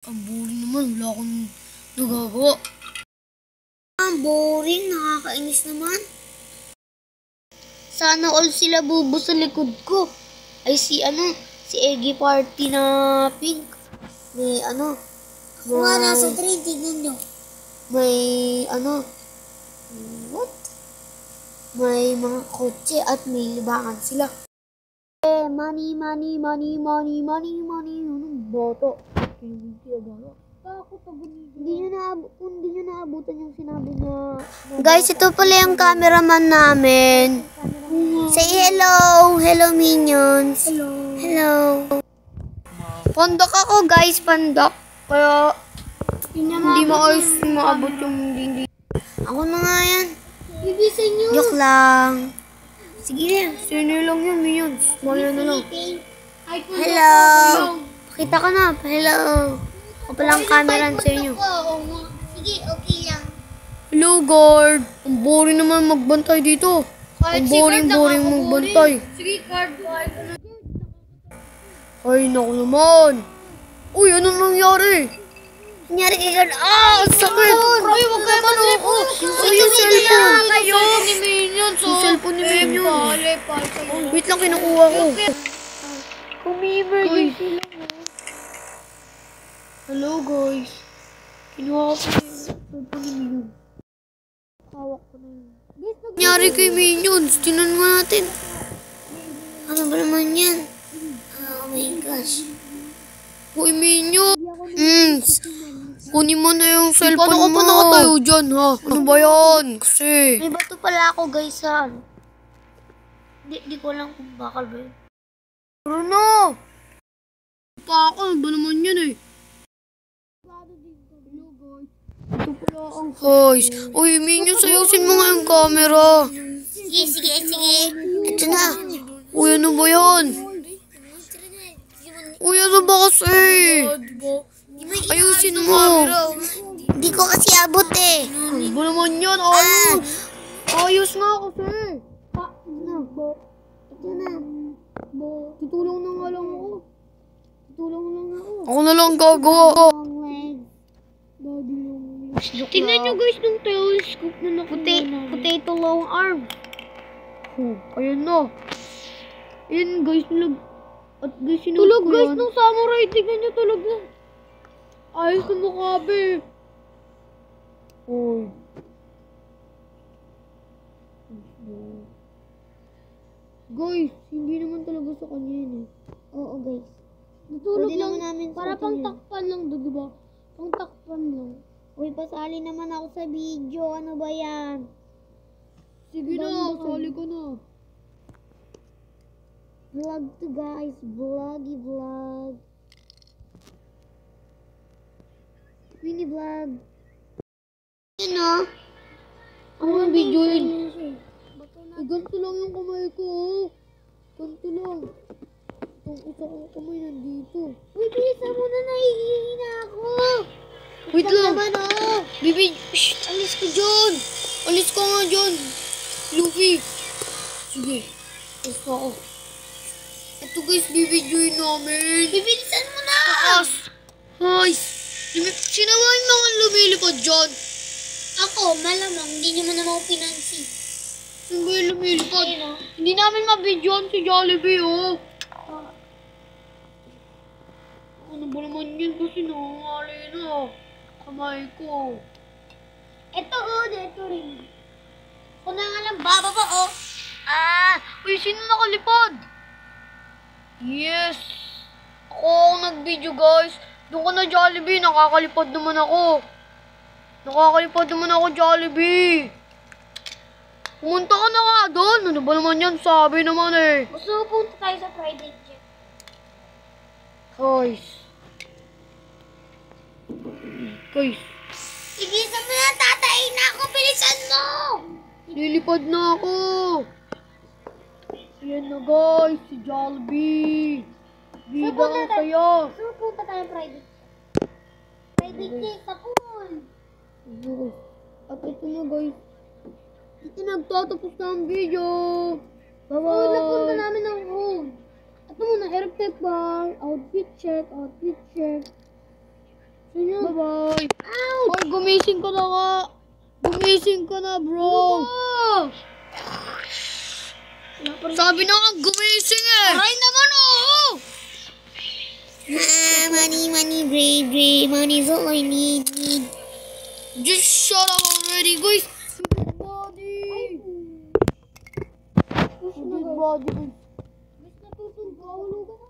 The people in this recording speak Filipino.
Ang boring naman, wala akong nagagawa. Ang boring, nakakainis naman. Sana all sila bubo sa likod ko. Ay si Eggy Party na pink. May Nga nasa 3, tignan nyo. May what? May mga kotse at may libangan sila. Money. Anong boto? Hindi nyo naabutan yung sinabi na... Guys, ito pala yung cameraman namin. Say hello! Hello, minions! Hello! Pandok ako, guys, pandok. Kaya, hindi maayos maabot yung hindi. Ako na nga yan. Ibisin nyo. Joke lang. Sige na, sino lang yun, minions. Maya na lang. Hello! Pakita ka na, hello! Ako palang camera sa inyo. Sige, okay lang. Hello, guard. Ang boring naman magbantay dito. Ang boring magbantay. Sige, guard. Ay, naku naman. Uy, anong nangyari? Nangyari kay guard. Ah, sakit! Ay, wag ka man ako. Ay, yung cellphone. Yung cellphone ni Minion. Wait lang, kinukuha ko. Kumi-emergency lang. Hello, guys. Kinuha ko yung cellphone ni Minion. Hawak ko na yun. Nangyari kay Minions. Tinan mo natin. Ano ba naman yan? Oh my gosh. Uy, Minion. Kunin mo na yung cellphone mo. Paano ka pa nakatayo dyan, ha? Ano ba yan? Kasi... May bato pala ako, guys, ha? Di ko lang kung bakal ba yun. Pero na! Pakal ba naman yan, eh? Hoy, uy, Minions, ayusin mo nga yung camera. Sige. Ito na. Uy, ano ba yan? Uy, ano ba kasi? Ayusin mo. Di ko kasi abot eh. Ano ba naman yan? Ayos. Ayos nga kasi. Ito na. Tutulong na nga lang ako. Ako na lang gagawa. Tingnan nyo guys ng telescope na nakuha namin. Potato long arm. Ayan na. Ayan guys, at guys, Tulog guys ng samurai. Tingnan nyo tulog na. Ayos na makabe. Uy. Guys, hindi naman talaga sa kanya yun eh. Oo guys. Natulog lang namin para pang takpan lang doon, diba? Pang takpan lang. Uy, pasali naman ako sa video. Ano ba yan? Sige na, sali ka na. Vlog to guys. Vloggy vlog. Mini vlog. Yun o. Ano ang video yun? Ganito lang yung kamay ko. Ganito lang. Itong isa kong kamay nandito. Uy, bilisan mo na, nahihina ako. Wait lang. Naman o. Bibi, alis ka dyan. Alis ka nga dyan. Luffy. Sige. Alis ka ako. Ito guys, bibidyoin namin. Bibilisan mo na. Taas. Hay. Sino ba yung mga lumilipad dyan? Ako, malamang. Hindi nyo mo naman ako pinansin. Sino ba yung lumilipad? Ayun o. Hindi namin mabidyoan si Jollibee, oh. Ano ba naman yun kasi nangangali na. Kamay ko. Ito ito rin. Ako na nga lang bababa o. Uy, sino nakalipad? Yes. Ako ang nag-video, guys. Doon ka na, Jollibee. Nakakalipad naman ako. Jollibee. Pumunta ka na nga doon. Ano ba naman yan? Sabi naman eh. Gusto mo punta tayo sa private jet. Guys. Tigisan mo na, tatayin na ako. Bilisan mo. Lilipad na ako. Ayan na guys, si Jollibee. Bida ang saya. Gusto mo punta tayo private jet. Private jet, tapon. At ito na guys. Ito nagtatapos na ang video. Bye-bye. Oh, napunta namin ng home. Ito muna, air check bar, outfit check. Gumising ka na, bro. Sabi na nga, gumising eh. Aray naman, oo. Money, brave. Money's all I need. Just shut up already, guys. Dead body. Dead body. Guys, natutulog ka.